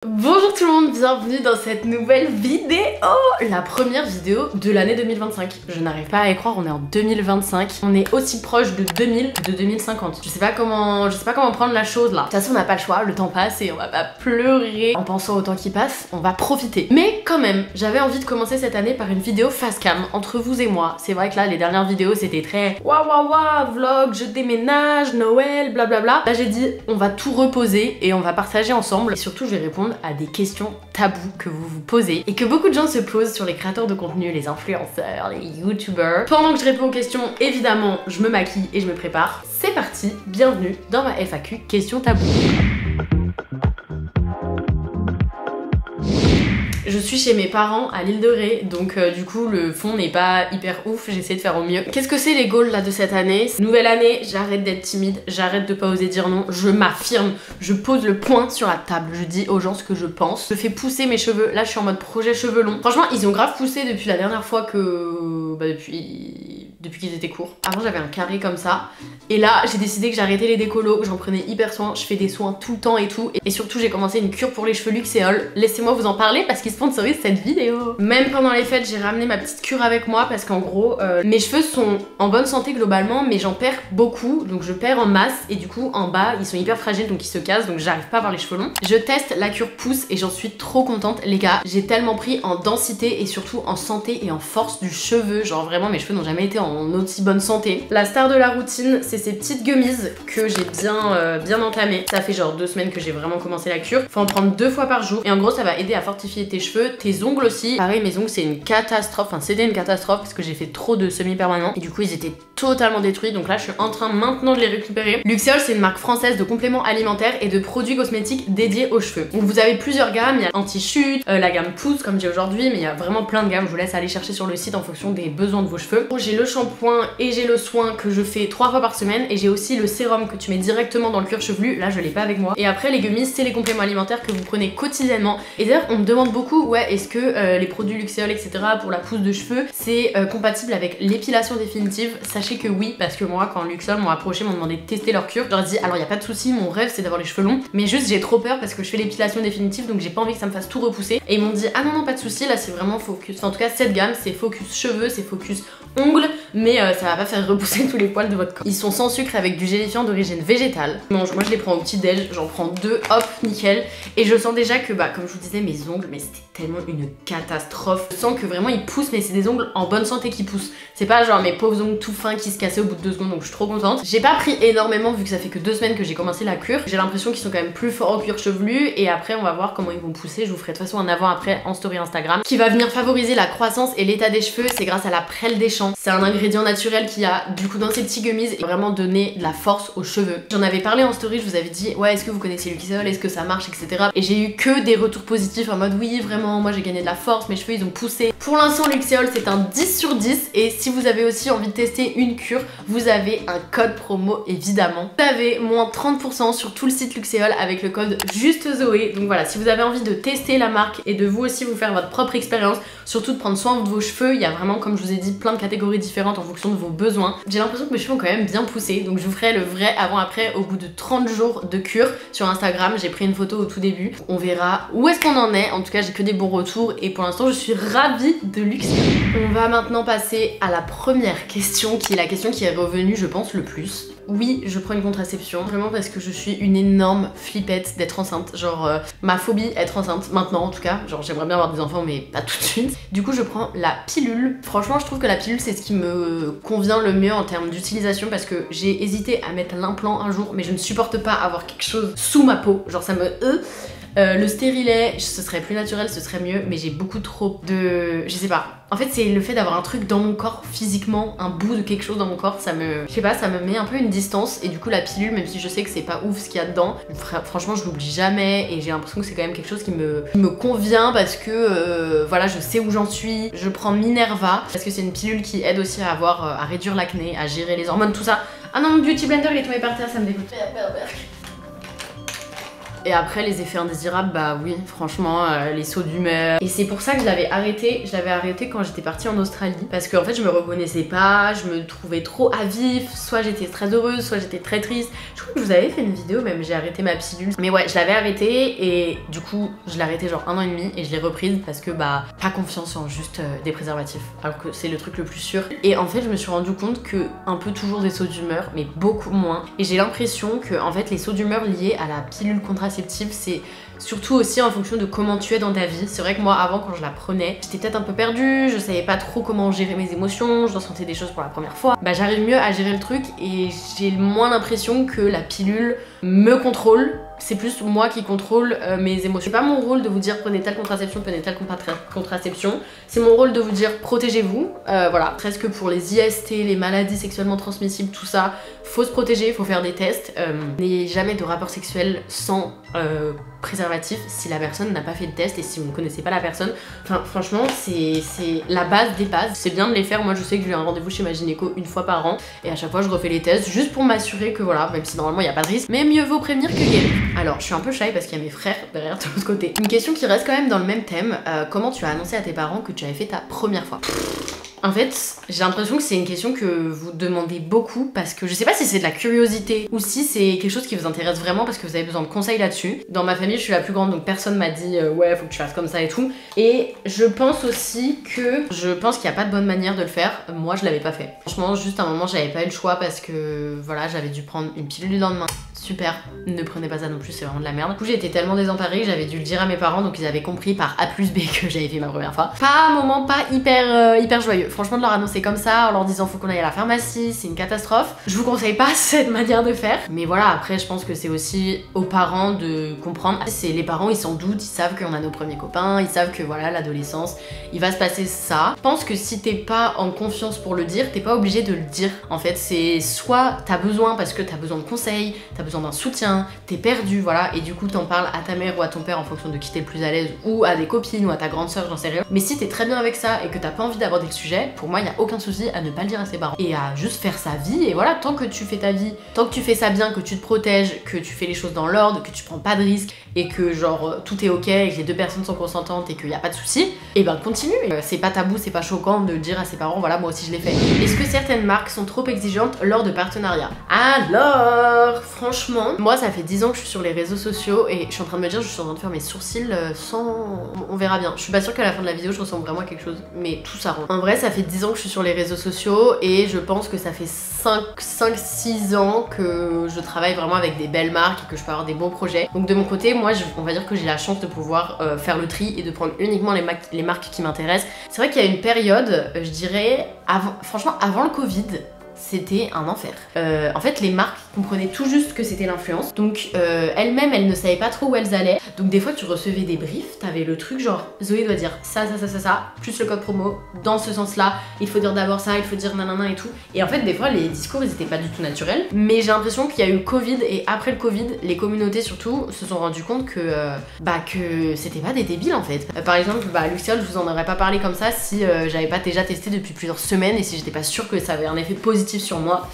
Bonjour tout le monde, bienvenue dans cette nouvelle vidéo, la première vidéo de l'année 2025. Je n'arrive pas à y croire, on est en 2025, on est aussi proche de 2000 que de 2050. Je sais pas comment prendre la chose là. De toute façon on n'a pas le choix, le temps passe et on va pas pleurer en pensant au temps qui passe, on va profiter. Mais quand même, j'avais envie de commencer cette année par une vidéo face cam entre vous et moi. C'est vrai que là les dernières vidéos c'était très waouh vlog, je déménage, Noël, blablabla. Là j'ai dit on va tout reposer et on va partager ensemble et surtout je vais répondre à des questions tabous que vous vous posez et que beaucoup de gens se posent sur les créateurs de contenu, les influenceurs, les youtubeurs. Pendant que je réponds aux questions, évidemment, je me maquille et je me prépare. C'est parti, bienvenue dans ma FAQ questions tabous. Je suis chez mes parents à l'île de Ré, donc du coup le fond n'est pas hyper ouf, j'essaie de faire au mieux. Qu'est-ce que c'est les goals là de cette année? Nouvelle année, j'arrête d'être timide, j'arrête de pas oser dire non, je m'affirme, je pose le poing sur la table, je dis aux gens ce que je pense, je fais pousser mes cheveux, là je suis en mode projet cheveux longs. Franchement ils ont grave poussé depuis la dernière fois que... depuis qu'ils étaient courts. Avant j'avais un carré comme ça, et là j'ai décidé que j'arrêtais les décolos, que j'en prenais hyper soin, je fais des soins tout le temps et tout, et surtout j'ai commencé une cure pour les cheveux Luxéol. Laissez-moi vous en parler parce qu'ils sponsorisent cette vidéo. Même pendant les fêtes j'ai ramené ma petite cure avec moi parce qu'en gros mes cheveux sont en bonne santé globalement mais j'en perds beaucoup, donc je perds en masse et du coup en bas ils sont hyper fragiles donc ils se cassent, donc j'arrive pas à avoir les cheveux longs. Je teste la cure pousse et j'en suis trop contente les gars, j'ai tellement pris en densité et surtout en santé et en force du cheveu, genre vraiment mes cheveux n'ont jamais été en aussi bonne santé. La star de la routine c'est ces petites gummies que j'ai bien entamées. Ça fait genre 2 semaines que j'ai vraiment commencé la cure, faut en prendre 2 fois par jour et en gros ça va aider à fortifier tes cheveux, tes ongles aussi. Pareil mes ongles c'est une catastrophe, enfin c'était une catastrophe parce que j'ai fait trop de semi-permanents et du coup ils étaient totalement détruits, donc là je suis en train maintenant de les récupérer. Luxéol c'est une marque française de compléments alimentaires et de produits cosmétiques dédiés aux cheveux. Donc vous avez plusieurs gammes, il y a anti-chute, la gamme pousse comme j'ai aujourd'hui, mais il y a vraiment plein de gammes, je vous laisse aller chercher sur le site en fonction des besoins de vos cheveux. J'ai le shampoing et j'ai le soin que je fais 3 fois par semaine et j'ai aussi le sérum que tu mets directement dans le cuir chevelu, là je l'ai pas avec moi. Et après les gummies c'est les compléments alimentaires que vous prenez quotidiennement. Et d'ailleurs on me demande beaucoup ouais est-ce que les produits Luxéol etc pour la pousse de cheveux c'est compatible avec l'épilation définitive? Sachez que oui, parce que moi quand Luxéol m'ont approché, m'ont demandé de tester leur cure, je leur ai dit alors y a pas de souci, mon rêve c'est d'avoir les cheveux longs, mais juste j'ai trop peur parce que je fais l'épilation définitive donc j'ai pas envie que ça me fasse tout repousser. Et ils m'ont dit ah non pas de souci, là c'est vraiment focus, enfin, en tout cas cette gamme c'est focus cheveux, c'est focus ongles, mais ça va pas faire repousser tous les poils de votre corps. Ils sont sans sucre avec du gélifiant d'origine végétale. Moi je les prends au petit déj, j'en prends 2, hop nickel, et je sens déjà que comme je vous disais mes ongles, mais c'était tellement une catastrophe. Je sens que vraiment ils poussent, mais c'est des ongles en bonne santé qui poussent. C'est pas genre mes pauvres ongles tout fins qui se cassaient au bout de 2 secondes, donc je suis trop contente. J'ai pas pris énormément vu que ça fait que 2 semaines que j'ai commencé la cure. J'ai l'impression qu'ils sont quand même plus forts au cuir chevelu et après on va voir comment ils vont pousser. Je vous ferai de toute façon un avant-après en story Instagram qui va venir favoriser la croissance et l'état des cheveux. C'est grâce à la prêle des champs. C'est un ingrédient naturel qui a du coup dans ces petits gummies et vraiment donné de la force aux cheveux. J'en avais parlé en story, je vous avais dit ouais est-ce que vous connaissez Luxéol, est-ce que ça marche etc. Et j'ai eu que des retours positifs en mode oui vraiment moi j'ai gagné de la force, mes cheveux ils ont poussé. Pour l'instant Luxéol c'est un 10 sur 10 et si vous avez aussi envie de tester une cure, vous avez un code promo évidemment. Vous avez moins 30% sur tout le site Luxéol avec le code JUSTEZOÉ. Donc voilà, si vous avez envie de tester la marque et de vous aussi vous faire votre propre expérience, surtout de prendre soin de vos cheveux, il y a vraiment comme je vous ai dit plein de catégories différentes en fonction de vos besoins. J'ai l'impression que mes cheveux ont quand même bien poussé, donc je vous ferai le vrai avant-après au bout de 30 jours de cure sur Instagram. J'ai pris une photo au tout début, on verra où est-ce qu'on en est. En tout cas j'ai que des bons retours et pour l'instant je suis ravie de Luxéol. On va maintenant passer à la première question qui est la question qui est revenue je pense le plus. Oui, je prends une contraception, vraiment parce que je suis une énorme flippette d'être enceinte, genre ma phobie être enceinte, maintenant en tout cas, genre j'aimerais bien avoir des enfants mais pas tout de suite. Du coup je prends la pilule, franchement je trouve que la pilule c'est ce qui me convient le mieux en termes d'utilisation parce que j'ai hésité à mettre l'implant un jour mais je ne supporte pas avoir quelque chose sous ma peau, genre ça me... le stérilet, ce serait plus naturel, ce serait mieux, mais j'ai beaucoup trop de... je sais pas. En fait, c'est le fait d'avoir un truc dans mon corps physiquement, un bout de quelque chose dans mon corps, ça me... je sais pas, ça me met un peu une distance. Et du coup, la pilule, même si je sais que c'est pas ouf ce qu'il y a dedans, franchement, je l'oublie jamais et j'ai l'impression que c'est quand même quelque chose qui me convient parce que, voilà, je sais où j'en suis. Je prends Minerva parce que c'est une pilule qui aide aussi à avoir, à réduire l'acné, à gérer les hormones, tout ça. Ah non, mon beauty blender, il est tombé par terre, ça me dégoûte. Et après les effets indésirables, bah oui, franchement, les sauts d'humeur. Et c'est pour ça que je l'avais arrêté quand j'étais partie en Australie, parce qu'en fait je me reconnaissais pas, je me trouvais trop à vif, soit j'étais très heureuse, soit j'étais très triste. Je crois que je vous avais fait une vidéo même, j'ai arrêté ma pilule. Mais ouais, je l'avais arrêté et du coup je l'ai arrêté genre 1 an et demi et je l'ai reprise parce que bah pas confiance en juste des préservatifs, alors que c'est le truc le plus sûr. Et en fait je me suis rendu compte que un peu toujours des sauts d'humeur, mais beaucoup moins. Et j'ai l'impression que en fait les sauts d'humeur liés à la pilule contraceptive, c'est surtout aussi en fonction de comment tu es dans ta vie. C'est vrai que moi avant quand je la prenais, j'étais peut-être un peu perdue, je savais pas trop comment gérer mes émotions, je ressentais des choses pour la première fois. Bah j'arrive mieux à gérer le truc et j'ai moins l'impression que la pilule me contrôle. C'est plus moi qui contrôle mes émotions. C'est pas mon rôle de vous dire prenez telle contraception, prenez telle contraception. C'est mon rôle de vous dire protégez-vous. Voilà, presque pour les IST, les maladies sexuellement transmissibles, tout ça, faut se protéger, faut faire des tests. N'ayez jamais de rapport sexuel sans préservatif si la personne n'a pas fait de test et si vous ne connaissez pas la personne. Enfin franchement c'est la base des bases. C'est bien de les faire. Moi je sais que j'ai un rendez-vous chez ma gynéco 1 fois par an et à chaque fois je refais les tests juste pour m'assurer que voilà, même si normalement il n'y a pas de risque, mais mieux vaut prévenir que guérir. Alors je suis un peu shy parce qu'il y a mes frères derrière de l'autre côté. Une question qui reste quand même dans le même thème, comment tu as annoncé à tes parents que tu avais fait ta première fois? En fait, j'ai l'impression que c'est une question que vous demandez beaucoup parce que je sais pas si c'est de la curiosité ou si c'est quelque chose qui vous intéresse vraiment parce que vous avez besoin de conseils là-dessus. Dans ma famille, je suis la plus grande donc personne m'a dit ouais, faut que tu fasses comme ça et tout. Et je pense aussi que qu'il n'y a pas de bonne manière de le faire. Moi, je l'avais pas fait. Franchement, juste à un moment, j'avais pas eu le choix parce que voilà, j'avais dû prendre une pilule du lendemain. Super, ne prenez pas ça non plus, c'est vraiment de la merde. Du coup, j'ai été tellement désemparée que j'avais dû le dire à mes parents, donc ils avaient compris par A plus B que j'avais fait ma première fois. Pas un moment pas hyper joyeux. Franchement, de leur annoncer comme ça, en leur disant faut qu'on aille à la pharmacie, c'est une catastrophe. Je vous conseille pas cette manière de faire. Mais voilà, après, je pense que c'est aussi aux parents de comprendre. C'est les parents, ils s'en doutent, ils savent qu'on a nos premiers copains, ils savent que voilà, l'adolescence, il va se passer ça. Je pense que si t'es pas en confiance pour le dire, t'es pas obligé de le dire. En fait, c'est soit t'as besoin parce que t'as besoin de conseils, t'as besoin d'un soutien, t'es perdu, voilà, et du coup t'en parles à ta mère ou à ton père en fonction de qui t'es le plus à l'aise, ou à des copines ou à ta grande soeur, j'en sais rien. Mais si t'es très bien avec ça et que t'as pas envie d'aborder le sujet, pour moi il y a aucun souci à ne pas le dire à ses parents et à juste faire sa vie. Et voilà, tant que tu fais ta vie, tant que tu fais ça bien, que tu te protèges, que tu fais les choses dans l'ordre, que tu prends pas de risques et que genre tout est ok et que les deux personnes sont consentantes et qu'il y a pas de souci, et ben continue. C'est pas tabou, c'est pas choquant de dire à ses parents voilà, moi aussi je l'ai fait. Est-ce que certaines marques sont trop exigeantes lors de partenariats? Alors franchement, moi ça fait 10 ans que je suis sur les réseaux sociaux et je suis en train de me dire, je suis en train de faire mes sourcils sans... On verra bien. Je suis pas sûre qu'à la fin de la vidéo je ressemble vraiment à quelque chose, mais tout ça rentre. En vrai ça fait 10 ans que je suis sur les réseaux sociaux et je pense que ça fait 5-6 ans que je travaille vraiment avec des belles marques et que je peux avoir des bons projets. Donc de mon côté, moi on va dire que j'ai la chance de pouvoir faire le tri et de prendre uniquement les marques qui m'intéressent. C'est vrai qu'il y a une période, je dirais, franchement avant le Covid, c'était un enfer. En fait, les marques comprenaient tout juste que c'était l'influence. Donc, elles-mêmes, elles ne savaient pas trop où elles allaient. Donc, des fois, tu recevais des briefs, t'avais le truc genre, Zoé doit dire ça, plus le code promo, dans ce sens-là, il faut dire d'abord ça, il faut dire nanana et tout. Et en fait, des fois, les discours, ils étaient pas du tout naturels. Mais j'ai l'impression qu'il y a eu Covid et après le Covid, les communautés surtout se sont rendues compte que c'était pas des débiles en fait. Par exemple, Luxiol, je vous en aurais pas parlé comme ça si j'avais pas déjà testé depuis plusieurs semaines et si j'étais pas sûre que ça avait un effet positif sur moi.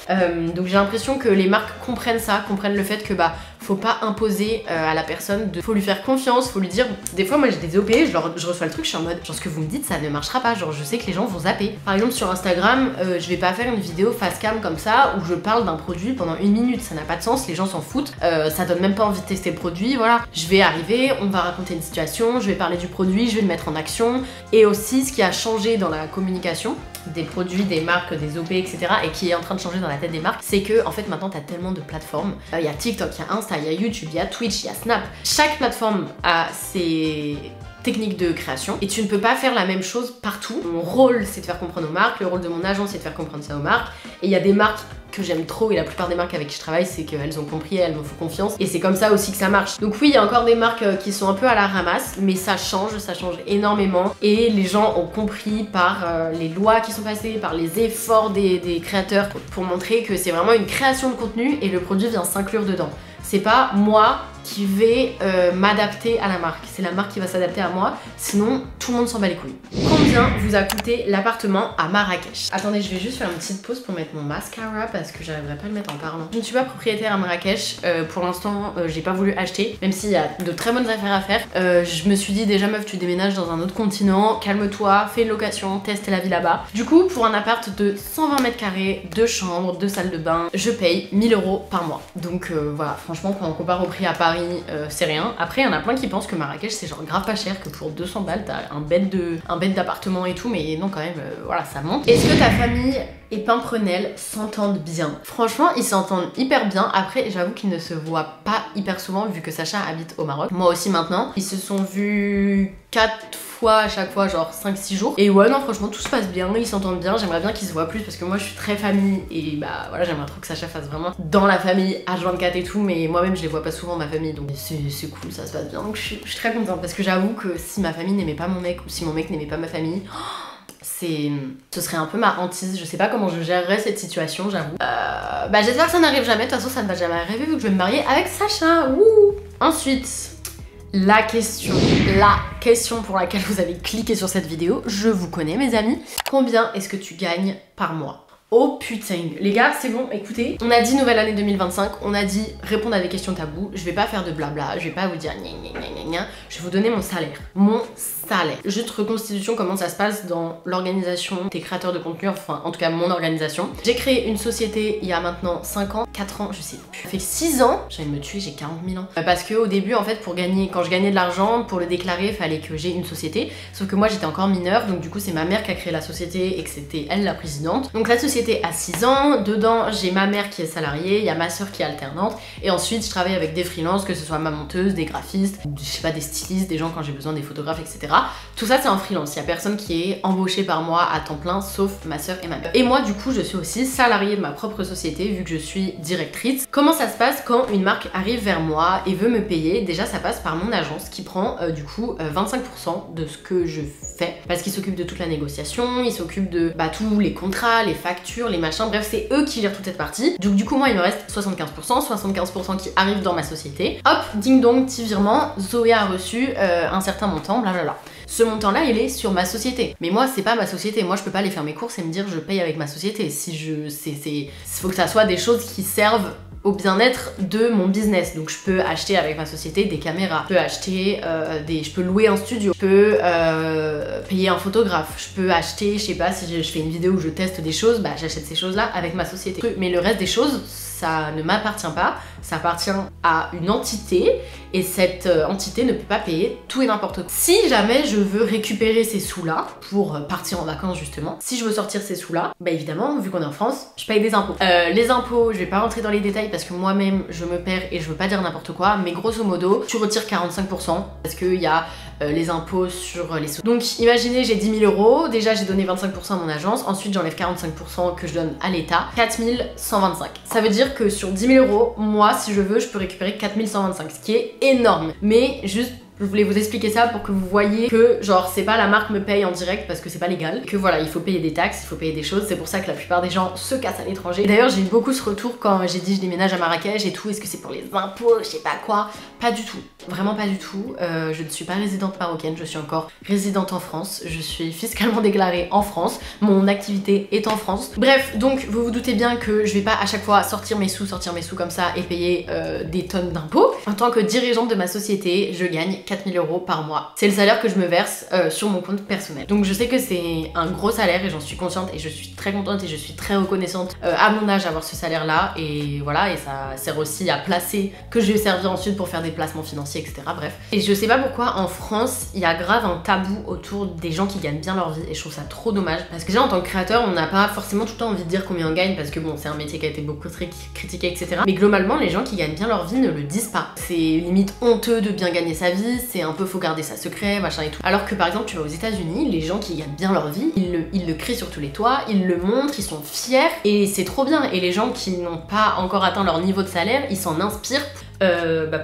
Donc j'ai l'impression que les marques comprennent ça, comprennent le fait que faut pas imposer à la personne, faut lui faire confiance, faut lui dire. Des fois moi j'ai des OP, je reçois le truc, je suis en mode genre ce que vous me dites ça ne marchera pas, genre je sais que les gens vont zapper. Par exemple sur Instagram, je vais pas faire une vidéo face cam comme ça où je parle d'un produit pendant 1 minute, ça n'a pas de sens, les gens s'en foutent, ça donne même pas envie de tester le produit, voilà. Je vais arriver, on va raconter une situation, je vais parler du produit, je vais le mettre en action. Et aussi ce qui a changé dans la communication des produits, des marques, des OP, etc. et qui est en train de changer dans la tête des marques, c'est que en fait maintenant t'as tellement de plateformes. Il y a TikTok, il y a Insta, il y a YouTube, il y a Twitch, il y a Snap. Chaque plateforme a ses techniques de création et tu ne peux pas faire la même chose partout. Mon rôle c'est de faire comprendre aux marques, le rôle de mon agent c'est de faire comprendre ça aux marques, et il y a des marques que j'aime trop et la plupart des marques avec qui je travaille c'est qu'elles ont compris, elles me font confiance et c'est comme ça aussi que ça marche. Donc oui, il y a encore des marques qui sont un peu à la ramasse, mais ça change énormément et les gens ont compris par les lois qui sont passées, par les efforts des créateurs pour montrer que c'est vraiment une création de contenu et le produit vient s'inclure dedans. C'est pas moi qui vais m'adapter à la marque. C'est la marque qui va s'adapter à moi, sinon tout le monde s'en bat les couilles. Combien vous a coûté l'appartement à Marrakech? Attendez, je vais juste faire une petite pause pour mettre mon mascara parce que j'arriverai pas à le mettre en parlant. Je ne suis pas propriétaire à Marrakech, pour l'instant j'ai pas voulu acheter, même s'il y a de très bonnes affaires à faire. Je me suis dit déjà meuf, tu déménages dans un autre continent, calme-toi, fais une location, teste la vie là-bas. Du coup, pour un appart de 120 mètres carrés, 2 chambres, 2 salles de bain, je paye 1000 € par mois. Donc voilà, franchement quand on compare au prix à Paris, c'est rien. Après il y en a plein qui pensent que Marrakech c'est genre grave pas cher, que pour 200 balles t'as un bed d'appartement et tout, mais non quand même, voilà, ça monte. Est-ce que ta famille et Pimprenel s'entendent bien? Franchement ils s'entendent hyper bien. Après j'avoue qu'ils ne se voient pas hyper souvent vu que Sacha habite au Maroc, moi aussi maintenant. Ils se sont vus 4 fois à chaque fois, genre 5-6 jours. Et ouais non franchement tout se passe bien, ils s'entendent bien. J'aimerais bien qu'ils se voient plus parce que moi je suis très famille et bah voilà, j'aimerais trop que Sacha fasse vraiment dans la famille H24 et tout, mais moi-même je les vois pas souvent ma famille, donc c'est cool, ça se passe bien. Donc je suis très contente parce que j'avoue que si ma famille n'aimait pas mon mec ou si mon mec n'aimait pas ma famille, ce serait un peu ma hantise. Je sais pas comment je gérerais cette situation, j'avoue. Bah j'espère que ça n'arrive jamais, de toute façon ça ne va jamais arriver vu que je vais me marier avec Sacha. Wouh. Ensuite, la question pour laquelle vous avez cliqué sur cette vidéo, je vous connais mes amis. Combien est-ce que tu gagnes par mois? Oh putain, les gars, c'est bon, écoutez, on a dit nouvelle année 2025, on a dit répondre à des questions tabous, je vais pas faire de blabla, je vais pas vous dire gna gna gna gna gna, je vais vous donner mon salaire. Mon salaire. Juste reconstitution, comment ça se passe dans l'organisation des créateurs de contenu, enfin en tout cas mon organisation. J'ai créé une société il y a maintenant 5 ans, 4 ans, je sais plus. Ça fait 6 ans, j'allais me tuer, j'ai 40 000 ans. Parce que au début en fait pour gagner, quand je gagnais de l'argent, pour le déclarer, il fallait que j'ai une société. Sauf que moi j'étais encore mineure, donc du coup c'est ma mère qui a créé la société et que c'était elle la présidente. Donc la société a 6 ans, dedans j'ai ma mère qui est salariée, il y a ma soeur qui est alternante, et ensuite je travaille avec des freelances, que ce soit ma monteuse, des graphistes, je sais pas, des stylistes, des gens quand j'ai besoin, des photographes, etc. Tout ça c'est en freelance, il y a personne qui est embauché par moi à temps plein sauf ma soeur et ma mère. Et moi du coup je suis aussi salariée de ma propre société vu que je suis directrice. Comment ça se passe quand une marque arrive vers moi et veut me payer? Déjà ça passe par mon agence qui prend du coup 25% de ce que je fais, parce qu'ils s'occupent de toute la négociation, ils s'occupent de tous les contrats, les factures, les machins, bref c'est eux qui gèrent toute cette partie. Donc du coup moi il me reste 75% qui arrivent dans ma société. Hop, ding dong, petit virement, Zoé a reçu un certain montant, blablabla. Ce montant-là, il est sur ma société. Mais moi, c'est pas ma société. Moi, je peux pas aller faire mes courses et me dire je paye avec ma société. Faut que ça soit des choses qui servent au bien-être de mon business. Donc je peux acheter avec ma société des caméras, je peux acheter je peux louer un studio, je peux payer un photographe, je peux acheter, je sais pas, si je fais une vidéo où je teste des choses, bah j'achète ces choses-là avec ma société. Mais le reste des choses, ça ne m'appartient pas, ça appartient à une entité et cette entité ne peut pas payer tout et n'importe quoi. Si jamais je veux récupérer ces sous-là pour partir en vacances justement, si je veux sortir ces sous-là, bah évidemment, vu qu'on est en France, je paye des impôts. Les impôts, je vais pas rentrer dans les détails parce que moi-même je me perds et je veux pas dire n'importe quoi, mais grosso modo, tu retires 45% parce qu'il y a les impôts sur les sous. Donc imaginez j'ai 10 000 €, déjà j'ai donné 25% à mon agence, ensuite j'enlève 45% que je donne à l'État, 4 125. Ça veut dire que sur 10 000 €, moi si je veux je peux récupérer 4 125, ce qui est énorme. Mais juste je voulais vous expliquer ça pour que vous voyez que genre c'est pas la marque me paye en direct parce que c'est pas légal, que voilà il faut payer des taxes, il faut payer des choses, c'est pour ça que la plupart des gens se cassent à l'étranger. D'ailleurs j'ai eu beaucoup ce retour quand j'ai dit je déménage à Marrakech et tout, est-ce que c'est pour les impôts, je sais pas quoi, pas du tout, vraiment pas du tout. Je ne suis pas résidente marocaine, je suis encore résidente en France, je suis fiscalement déclarée en France, mon activité est en France. Bref, donc vous vous doutez bien que je vais pas à chaque fois sortir mes sous comme ça et payer des tonnes d'impôts. En tant que dirigeante de ma société, je gagne 4 000 € par mois. C'est le salaire que je me verse sur mon compte personnel. Donc je sais que c'est un gros salaire et j'en suis consciente et je suis très contente et je suis très reconnaissante à mon âge d'avoir ce salaire là, et voilà, et ça sert aussi à placer, que je vais servir ensuite pour faire des placements financiers, etc. Bref. Et je sais pas pourquoi en France il y a grave un tabou autour des gens qui gagnent bien leur vie et je trouve ça trop dommage parce que déjà en tant que créateur on n'a pas forcément tout le temps envie de dire combien on gagne parce que bon c'est un métier qui a été beaucoup critiqué, etc. Mais globalement les gens qui gagnent bien leur vie ne le disent pas. C'est limite honteux de bien gagner sa vie, c'est un peu faut garder ça secret, machin et tout. Alors que par exemple tu vas aux États-Unis, les gens qui gagnent bien leur vie, ils le crient sur tous les toits, ils le montrent, ils sont fiers et c'est trop bien. Et les gens qui n'ont pas encore atteint leur niveau de salaire, ils s'en inspirent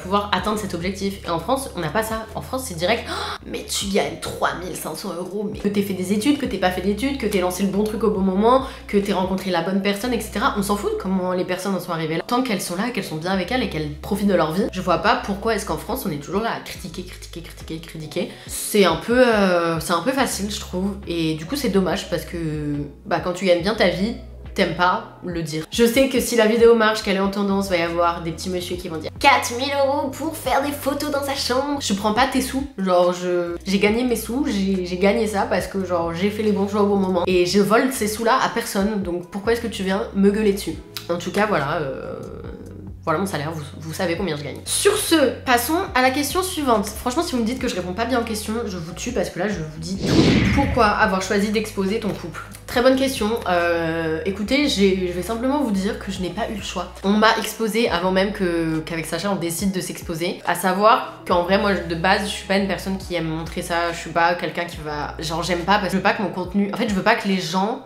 pouvoir atteindre cet objectif. Et en France, on n'a pas ça. En France, c'est direct, oh, mais tu gagnes 3500 €, mais que t'aies fait des études, que t'aies pas fait d'études, que t'aies lancé le bon truc au bon moment, que t'aies rencontré la bonne personne, etc. On s'en fout de comment les personnes en sont arrivées là. Tant qu'elles sont là, qu'elles sont bien avec elles et qu'elles profitent de leur vie, je vois pas pourquoi est-ce qu'en France, on est toujours là à critiquer. C'est un peu facile, je trouve. Et du coup, c'est dommage parce que quand tu gagnes bien ta vie, t'aimes pas le dire. Je sais que si la vidéo marche, qu'elle est en tendance, va y avoir des petits messieurs qui vont dire 4000 € pour faire des photos dans sa chambre. Je prends pas tes sous, genre j'ai gagné mes sous, j'ai gagné ça parce que genre j'ai fait les bons choix au bon moment. Et je vole ces sous là à personne, donc pourquoi est-ce que tu viens me gueuler dessus? En tout cas voilà, voilà mon salaire, vous savez combien je gagne. Sur ce, passons à la question suivante. Franchement, si vous me dites que je réponds pas bien aux questions, je vous tue parce que là je vous dis tout. Pourquoi avoir choisi d'exposer ton couple? Très bonne question. Écoutez, je vais simplement vous dire que je n'ai pas eu le choix. On m'a exposé avant même qu'avec Sacha on décide de s'exposer. À savoir qu'en vrai, moi de base, je suis pas une personne qui aime montrer ça. Je suis pas quelqu'un qui va. Genre, j'aime pas parce que je veux pas que mon contenu. En fait, je veux pas que les gens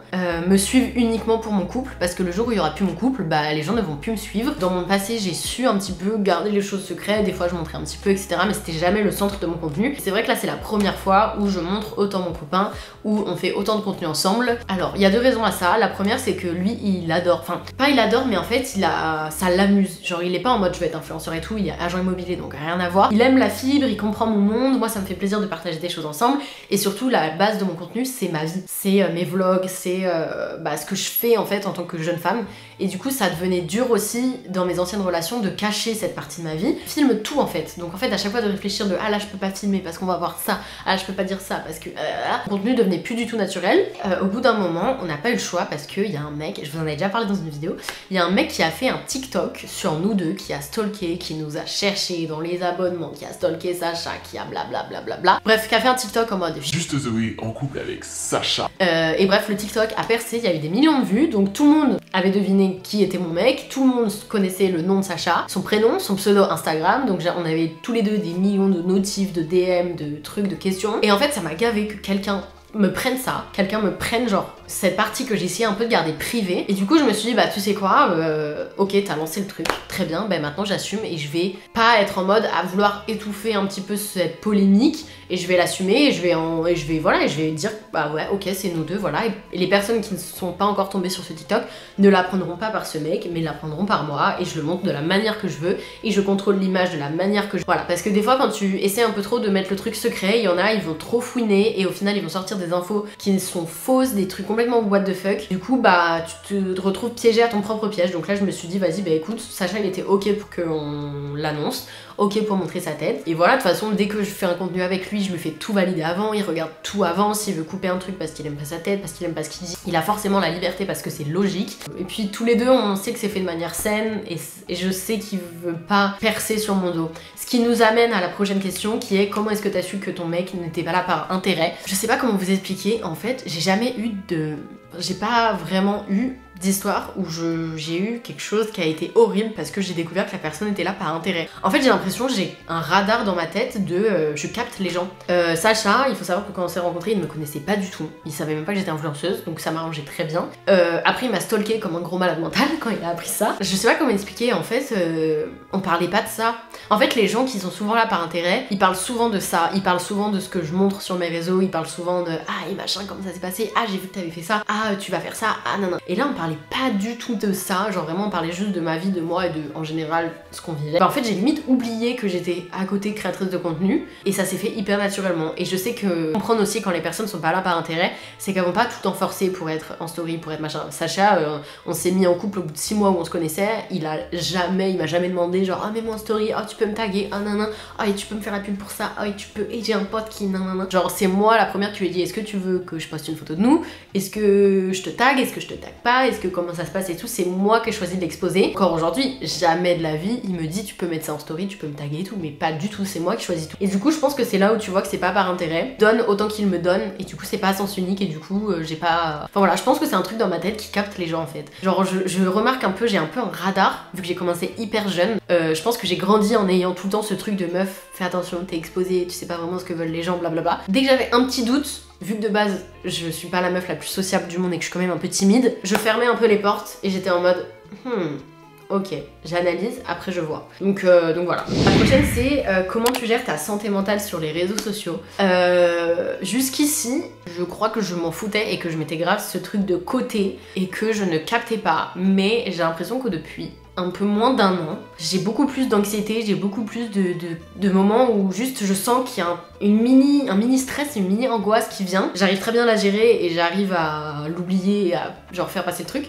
me suivent uniquement pour mon couple parce que le jour où il y aura plus mon couple, les gens ne vont plus me suivre. Dans mon passé, j'ai su un petit peu garder les choses secrètes. Des fois, je montrais un petit peu, etc. Mais c'était jamais le centre de mon contenu. C'est vrai que là, c'est la première fois où je montre autant mon copain, où on fait autant de contenu ensemble. Alors, il y a deux raisons à ça. La première, c'est que lui, il adore. Enfin, pas il adore, mais en fait, ça l'amuse. Genre, il est pas en mode je vais être influenceur et tout. Il est agent immobilier, donc rien à voir. Il aime la fibre, il comprend mon monde. Moi, ça me fait plaisir de partager des choses ensemble. Et surtout, la base de mon contenu, c'est ma vie. C'est mes vlogs, c'est ce que je fais en fait en tant que jeune femme. Et du coup, ça devenait dur aussi dans mes anciennes relations de cacher cette partie de ma vie. Je filme tout en fait. Donc en fait, à chaque fois de réfléchir de ah là, je peux pas filmer parce qu'on va voir ça. Ah là, je peux pas dire ça parce que le contenu devenait plus du tout naturel. Au bout d'un moment, on n'a pas eu le choix parce qu'il y a un mec, je vous en ai déjà parlé dans une vidéo, il y a un mec qui a fait un TikTok sur nous deux, qui a stalké, qui nous a cherché dans les abonnements, qui a stalké Sacha, qui a blablabla. Bref, qui a fait un TikTok en mode Juste Zoé en couple avec Sacha. Et bref, le TikTok a percé, il y a eu des millions de vues, donc tout le monde avait deviné qui était mon mec, tout le monde connaissait le nom de Sacha, son prénom, son pseudo Instagram, donc on avait tous les deux des millions de notifs, de DM, de trucs, de questions. Et en fait, ça m'a gavé que quelqu'un me prenne ça, quelqu'un me prenne genre cette partie que j'essayais un peu de garder privée. Et du coup je me suis dit tu sais quoi, ok t'as lancé le truc, très bien, maintenant j'assume et je vais pas être en mode à vouloir étouffer un petit peu cette polémique et je vais l'assumer et je vais dire ouais ok c'est nous deux voilà. Et les personnes qui ne sont pas encore tombées sur ce TikTok ne l'apprendront pas par ce mec mais l'apprendront par moi et je le montre de la manière que je veux et je contrôle l'image de la manière que je... Voilà, parce que des fois quand tu essaies un peu trop de mettre le truc secret, il y en a ils vont trop fouiner et au final ils vont sortir des infos qui sont fausses, des trucs complètement what the fuck. Du coup tu te retrouves piégé à ton propre piège. Donc là je me suis dit vas-y écoute, Sacha il était ok pour qu'on l'annonce, ok pour montrer sa tête. Et voilà, de toute façon dès que je fais un contenu avec lui, je me fais tout valider avant, il regarde tout avant, s'il veut couper un truc parce qu'il aime pas sa tête, parce qu'il aime pas ce qu'il dit, il a forcément la liberté parce que c'est logique. Et puis tous les deux on sait que c'est fait de manière saine et je sais qu'il veut pas percer sur mon dos. Ce qui nous amène à la prochaine question qui est comment est-ce que t'as su que ton mec n'était pas là par intérêt? Je sais pas comment vous expliquer, en fait j'ai pas vraiment eu d'histoire où j'ai eu quelque chose qui a été horrible parce que j'ai découvert que la personne était là par intérêt. En fait j'ai l'impression que j'ai un radar dans ma tête de je capte les gens. Sacha, il faut savoir que quand on s'est rencontrés il me connaissait pas du tout, il savait même pas que j'étais influenceuse donc ça m'arrangeait très bien. Après il m'a stalké comme un gros malade mental quand il a appris ça. Je sais pas comment expliquer, en fait on parlait pas de ça. En fait les gens qui sont souvent là par intérêt, ils parlent souvent de ça, ils parlent souvent de ce que je montre sur mes réseaux, ils parlent souvent de ah et machin comment ça s'est passé, ah j'ai vu que t'avais fait ça, ah tu vas faire ça, ah non. Et là on parlait pas du tout de ça, genre vraiment on parlait juste de ma vie, de moi et de en général ce qu'on vivait. En fait j'ai limite oublié que j'étais à côté créatrice de contenu et ça s'est fait hyper naturellement. Et je sais que comprendre aussi quand les personnes sont pas là par intérêt, c'est qu'elles vont pas tout en forcer pour être en story, pour être machin. Sacha, on s'est mis en couple au bout de 6 mois où on se connaissait, il m'a jamais demandé genre ah mets-moi en story, ah tu peux me taguer, ah nan ah et tu peux me faire la pub pour ça, ah et tu peux, et j'ai un pote qui nan. Genre c'est moi la première qui lui ai dit est-ce que tu veux que je poste une photo de nous, est-ce que je te tag, est-ce que je te tag pas, est-ce que comment ça se passe et tout, c'est moi qui ai choisi de l'exposer. Encore aujourd'hui, jamais de la vie, il me dit tu peux mettre ça en story, tu peux me taguer et tout, mais pas du tout, c'est moi qui choisis tout. Et du coup, je pense que c'est là où tu vois que c'est pas par intérêt. Donne autant qu'il me donne, et du coup, c'est pas à sens unique, et du coup, j'ai pas. Enfin voilà, je pense que c'est un truc dans ma tête qui capte les gens en fait. Genre, je remarque un peu, j'ai un peu un radar, vu que j'ai commencé hyper jeune. Je pense que j'ai grandi en ayant tout le temps ce truc de meuf, fais attention, t'es exposée, tu sais pas vraiment ce que veulent les gens, blablabla. Dès que j'avais un petit doute, vu que de base je suis pas la meuf la plus sociable du monde et que je suis quand même un peu timide, je fermais un peu les portes et j'étais en mode Ok, j'analyse, après je vois. Donc voilà. La prochaine c'est comment tu gères ta santé mentale sur les réseaux sociaux. Jusqu'ici, je crois que je m'en foutais et que je mettais grave ce truc de côté et que je ne captais pas. Mais j'ai l'impression que depuis un peu moins d'un an, j'ai beaucoup plus d'anxiété, j'ai beaucoup plus de moments où juste je sens qu'il y a un mini stress, une mini angoisse qui vient. J'arrive très bien à la gérer et j'arrive à l'oublier et à genre faire passer le truc.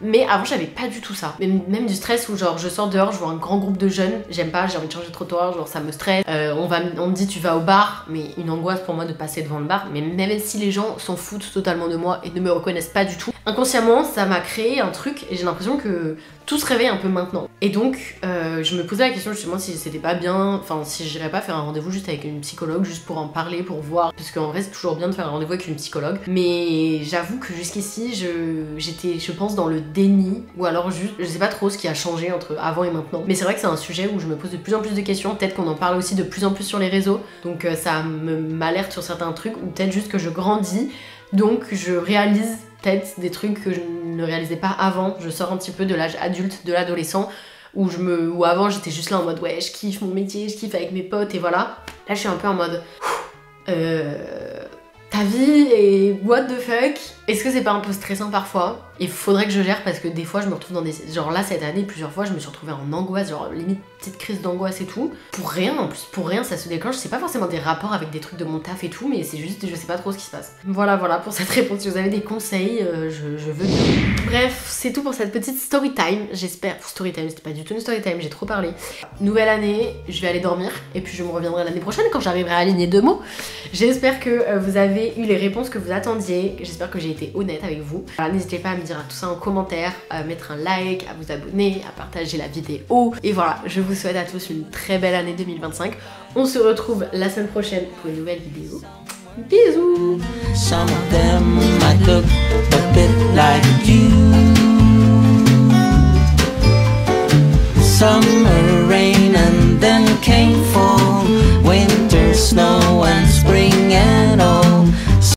Mais avant j'avais pas du tout ça. Même du stress où genre je sors dehors, je vois un grand groupe de jeunes, j'aime pas, j'ai envie de changer de trottoir, genre ça me stresse. On me dit tu vas au bar, mais une angoisse pour moi de passer devant le bar. Mais même si les gens s'en foutent totalement de moi et ne me reconnaissent pas du tout, inconsciemment ça m'a créé un truc et j'ai l'impression que tout se réveille un peu maintenant. Et donc je me posais la question justement si c'était pas bien, enfin si j'irais pas faire un rendez-vous juste avec une psychologue, juste pour en parler, pour voir. Parce qu'en vrai c'est toujours bien de faire un rendez-vous avec une psychologue. Mais j'avoue que jusqu'ici j'étais je pense dans le déni, ou alors juste je sais pas trop ce qui a changé entre avant et maintenant. Mais c'est vrai que c'est un sujet où je me pose de plus en plus de questions, peut-être qu'on en parle aussi de plus en plus sur les réseaux, donc ça m'alerte sur certains trucs, ou peut-être juste que je grandis, donc je réalise peut-être des trucs que je ne réalisais pas avant. Je sors un petit peu de l'âge adulte, de l'adolescent, où avant j'étais juste là en mode ouais je kiffe mon métier, je kiffe avec mes potes et voilà. Là je suis un peu en mode ta vie et what the fuck. Est-ce que c'est pas un peu stressant parfois? Il faudrait que je gère parce que des fois je me retrouve dans des... Genre là cette année plusieurs fois je me suis retrouvée en angoisse, genre limite petite crise d'angoisse et tout. Pour rien en plus, pour rien ça se déclenche. C'est pas forcément des rapports avec des trucs de mon taf et tout, mais c'est juste je sais pas trop ce qui se passe. Voilà pour cette réponse. Si vous avez des conseils, je veux bien. Bref, c'est tout pour cette petite story time. J'espère... Story time, c'était pas du tout une story time, j'ai trop parlé. Nouvelle année, je vais aller dormir et puis je me reviendrai l'année prochaine quand j'arriverai à aligner 2 mots. J'espère que vous avez eu les réponses que vous attendiez. J'espère que j'ai été honnête avec vous. Voilà, n'hésitez pas à me dire tout ça en commentaire, à mettre un like, à vous abonner, à partager la vidéo. Et voilà, je vous souhaite à tous une très belle année 2025. On se retrouve la semaine prochaine pour une nouvelle vidéo. Bisous. Some of them might look a bit like you. Some